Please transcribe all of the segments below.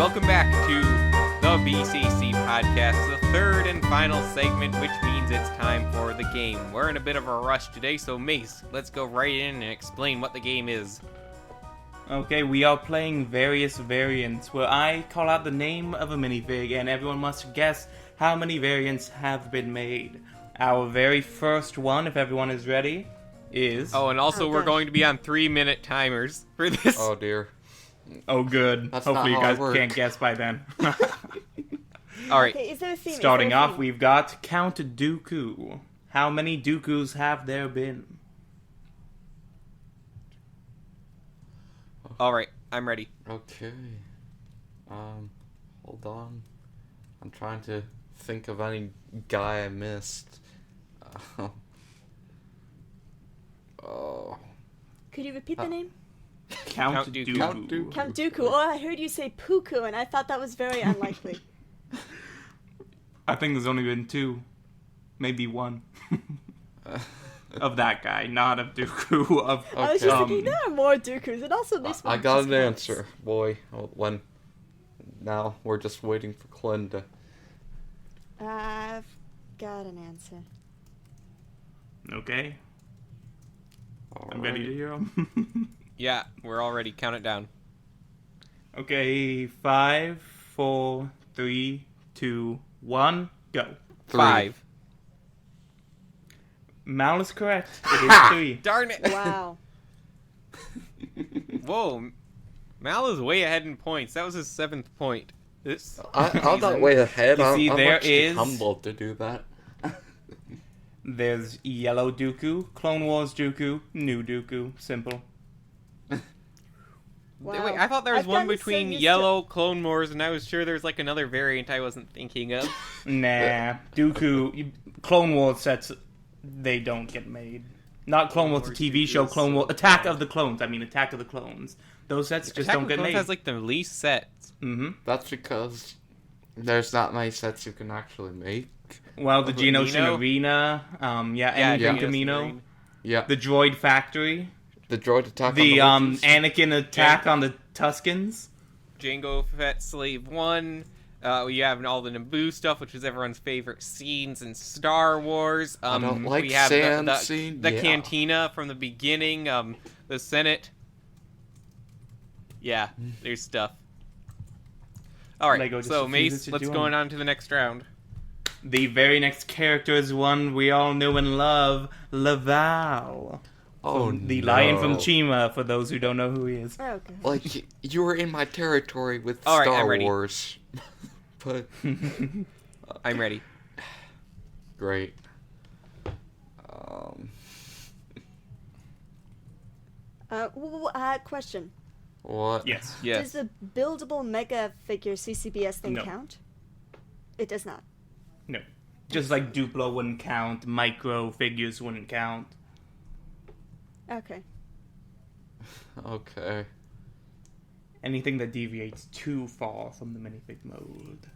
welcome back to the BCC podcast, the third and final segment, which means it's time for the game. We're in a bit of a rush today, so Mace, let's go right in and explain what the game is. Okay, we are playing various variants, where I call out the name of a minifig, and everyone must guess how many variants have been made. Our very first one, if everyone is ready, is... Oh, and also we're going to be on 3-minute timers for this. Oh, dear. Oh, good. That's Hopefully you not how guys I work. can't guess by then. All right. Okay, is there a theme? Starting off, we've got Count Dooku. How many Dookus have there been? All right, I'm ready. Okay. Hold on. I'm trying to think of any guy I missed. Oh. Could you repeat the name? Count Dooku. Dooku. Count Dooku. Count Dooku. Oh, I heard you say Puku, and I thought that was very unlikely. I think there's only been 2. Maybe 1. Of that guy, not of Dooku. Of I was just Okay. thinking, there are more Dookus, and also this one. I got just an counts. answer, boy. When? Now we're just waiting for Clint to... I've got an answer. Okay, I'm Alright. ready to hear him. Yeah, we're all ready. Count it down. Okay, 5, 4, 3, 2, 1, go. 3. 5. Mal is correct. It Ha! is 3. Darn it. Wow. Whoa. Mal is way ahead in points. That was his 7th point. This I'm not season. way ahead. You see, I'm there actually is- humbled to do that. There's Yellow Dooku, Clone Wars Dooku, New Dooku. Simple. Wow. Wait, I thought there was I've one gotten so between used to- Yellow, Clone Wars, and I was sure there's like another variant I wasn't thinking of. Nah, Dooku, Clone Wars sets, they don't get made. Not Clone Wars, the Wars TV Dooku show, is Clone so Wars, Attack bad. of the Clones. I mean, Attack of the Clones. Those sets just Attack don't of the get Clones made. has like the least sets. Mm-hmm. That's because there's not many sets you can actually make. Well, the Geonosis Camino? Arena, anything yeah. Camino, Yeah, the Droid Factory, the droid attack the on the Wookiees. Anakin attack on the Tuskens. Jango Fett Slave 1. We have all the Naboo stuff, which is everyone's favorite scenes in Star Wars. I don't like we have sand the scene. the Yeah. cantina from the beginning. The Senate. Yeah, there's stuff. All right, Lego just so refuses Mace, to let's join. go on to the next round. The very next character is one we all know and love, Laval. Oh, The lion from no. Chima, for those who don't know who he is. Oh, God. Like, you were in my territory with All right, I'm Star ready. Wars. But, I'm ready. great. Question. What? Yes. Yes. Does the buildable mega figure CCBS thing No. count? It does not. No. Just like Duplo wouldn't count, micro figures wouldn't count. Okay. Okay. Anything that deviates too far from the minifig mode.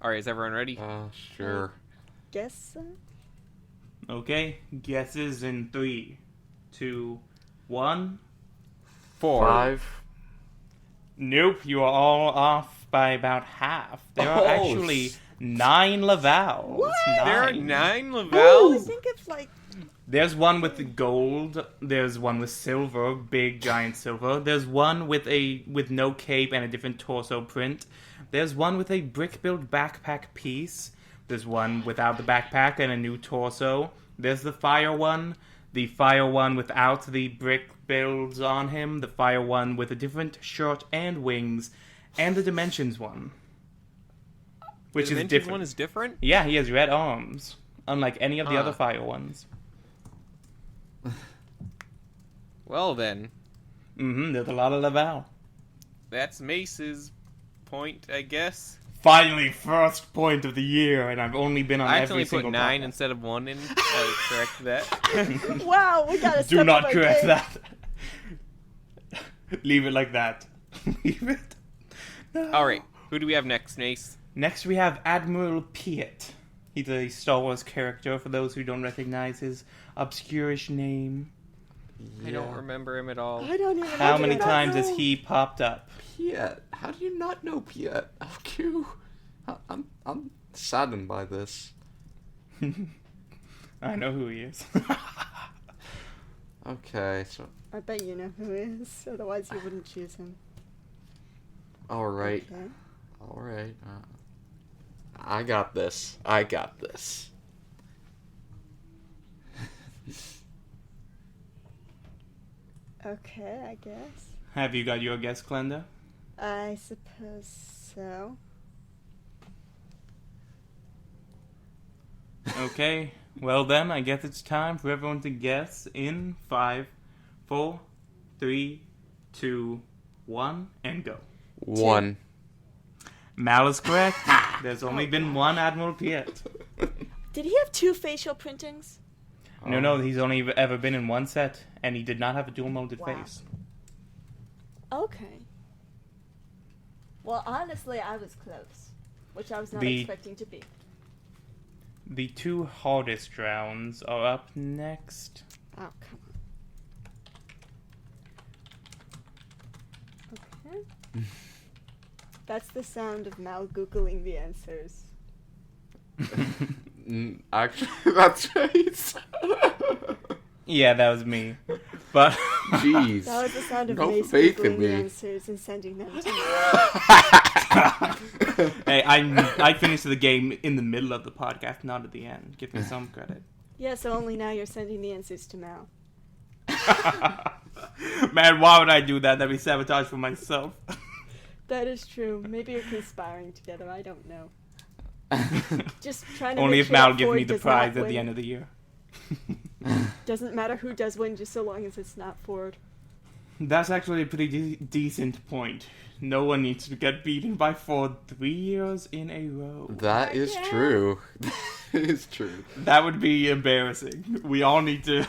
All right, is everyone ready? Sure. Guess so? Okay, guesses in 3, 2, 1. 4. 5. Nope, you are all off by about half. There are Oh, actually 9 Lavals. What? There are 9. 9 I Lavals? think of like. There's one with the gold. There's one with silver, big giant silver. There's one with no cape and a different torso print. There's one with a brick-built backpack piece. There's one without the backpack and a new torso. There's the fire one without the brick builds on him. The fire one with a different shirt and wings, and the dimensions one, which the is Dimensions different. one is different? Yeah, he has red arms, unlike any of the Huh. other fire ones. Well then, There's a lot of Laval. that's Mace's point, I guess. Finally, first point of the year, and I've only been on I every accidentally put single 9 podcast. instead of 1 in. Correct that. Wow, we gotta Do step not up our correct game. that. Leave it like that. Leave it. No. All right, who do we have next, Mace? Next, we have Admiral Piett. He's a Star Wars character, for those who don't recognize his obscurish name. I don't remember him at all. I don't even know. How many what times that has is. he popped up? Piett. How do you not know Piett? LQ. I'm saddened by this. I know who he is. Okay, so I bet you know who he is. Otherwise, you wouldn't choose him. all right, Okay. all right. I got this. I got this. Okay, I guess. Have you got your guess, Glenda? I suppose so. Okay. Well then, I guess it's time for everyone to guess in 5, 4, 3, 2, 1, and go. 1. Mal is correct. There's only been one Admiral Piett. Did he have 2 facial printings? No, he's only ever been in one set, and he did not have a dual-molded Wow. face. Okay. Well, honestly, I was close, which I was not The- expecting to be. The 2 hardest rounds are up next. Oh, come on. Okay. That's the sound of Mal Googling the answers. Actually, that's right. Yeah, that was me. But Jeez. That was the sound of No Mace faith in Googling the me. answers and sending them to me. hey, I finished the game in the middle of the podcast, not at the end. Give me some credit. Yeah, so only now you're sending the answers to Mal. Man, why would I do that? That'd be sabotage for myself. That is true. Maybe you're conspiring together. I don't know. Just trying to Only make if sure Mal that gives Ford me the does not prize at the win. end of the year. Doesn't matter who does win, just so long as it's not Ford. That's actually a pretty decent point. No one needs to get beaten by Ford 3 years in a row. That is Yeah. true. It is true. That would be embarrassing. We all need to.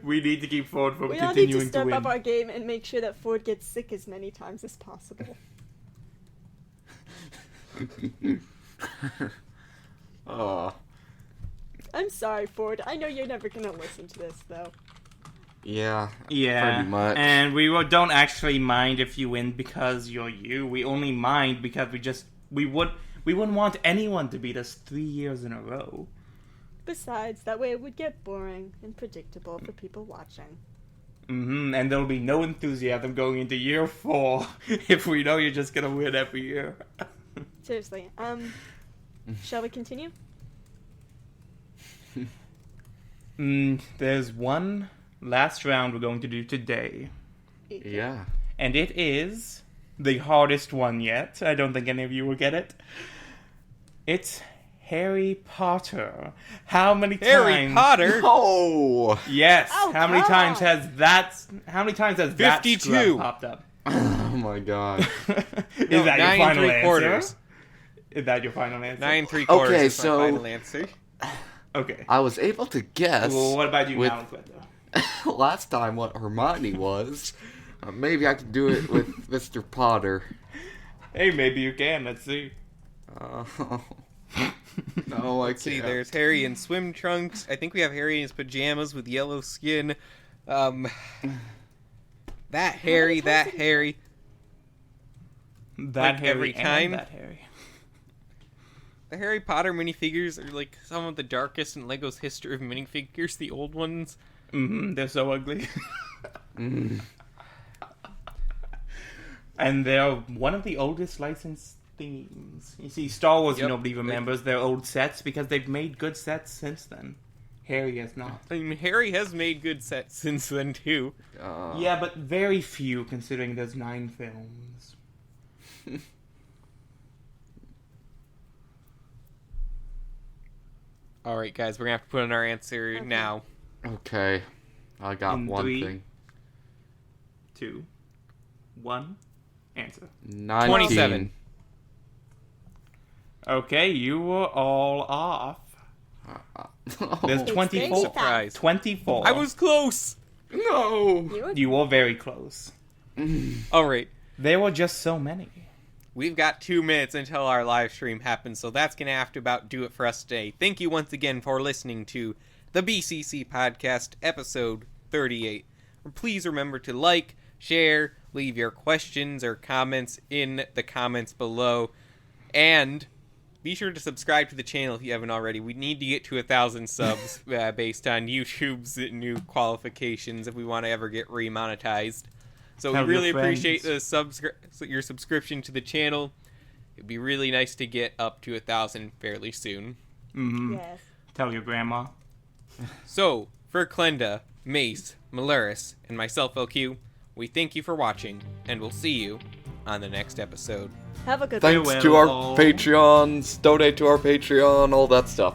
We need to keep Ford from We all need to continuing to step win. up our game and make sure that Ford gets sick as many times as possible. Oh, I'm sorry, Ford. I know you're never gonna listen to this, though. yeah. Yeah, Pretty much. and don't actually mind if you win because you're you. We only mind because we wouldn't want anyone to beat us 3 years in a row. Besides, that way it would get boring and predictable for people watching. And there'll be no enthusiasm going into year 4 if we know you're just gonna win every year. Seriously, shall we continue? There's one last round we're going to do today, Yeah. and it is the hardest one yet. I don't think any of you will get it. It's Harry Potter. How many Harry times? Potter? Oh. Yes. Oh, how many come times on. has that? How many times has that 52. scrub popped up? Oh my god. Is No, that your 9 final 3/4. answer? Is that your final answer? 9 3/4 Okay, is so- my final answer. Okay. I was able to guess Well, what about you with- now, Cleto? last time what Hermione was. Maybe I could do it with Mr. Potter. Hey, maybe you can. Let's see. No, I can't. See, there's Harry in swim trunks. I think we have Harry in his pajamas with yellow skin. That Harry, that Harry. That Like Harry every and time? that Harry. The Harry Potter minifigures are like some of the darkest in LEGO's history of minifigures, the old ones. They're so ugly. Mm. And they're one of the oldest licensed themes. You see, Star Wars, Yep. nobody remembers their old sets because they've made good sets since then. Harry has not. I mean, Harry has made good sets since then, too. Yeah, but very few considering there's 9 films. Alright, guys, we're gonna have to put in our answer Okay. now. Okay. I got In one 3, thing. 2, 1, answer. 19. 27. Okay, you were all off. There's Oh, 24. Surprise. 24. I was close! no. You were very close. Alright, There were just so many. we've got 2 minutes until our live stream happens, so that's gonna have to about do it for us today. Thank you once again for listening to the BCC Podcast, episode 38. Please remember to like, share, leave your questions or comments in the comments below, and be sure to subscribe to the channel if you haven't already. We need to get to 1,000 subs based on YouTube's new qualifications if we want to ever get remonetized. So we really appreciate your subscription to the channel. It'd be really nice to get up to 1,000 fairly soon. Mm-hmm. Yes. Tell your grandma. So, for Klenda, Mace, Malaris, and myself, LQ, we thank you for watching, and we'll see you on the next episode. Have a good one. Thanks to our Patreons. Donate to our Patreon. All that stuff.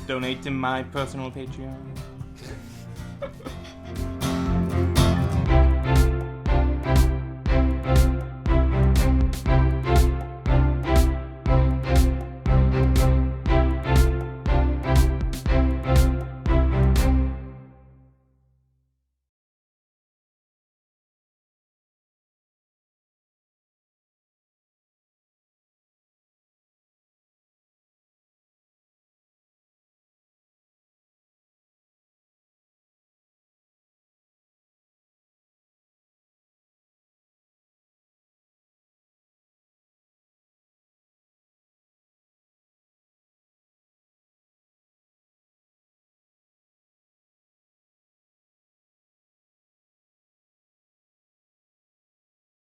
Donate to my personal Patreon.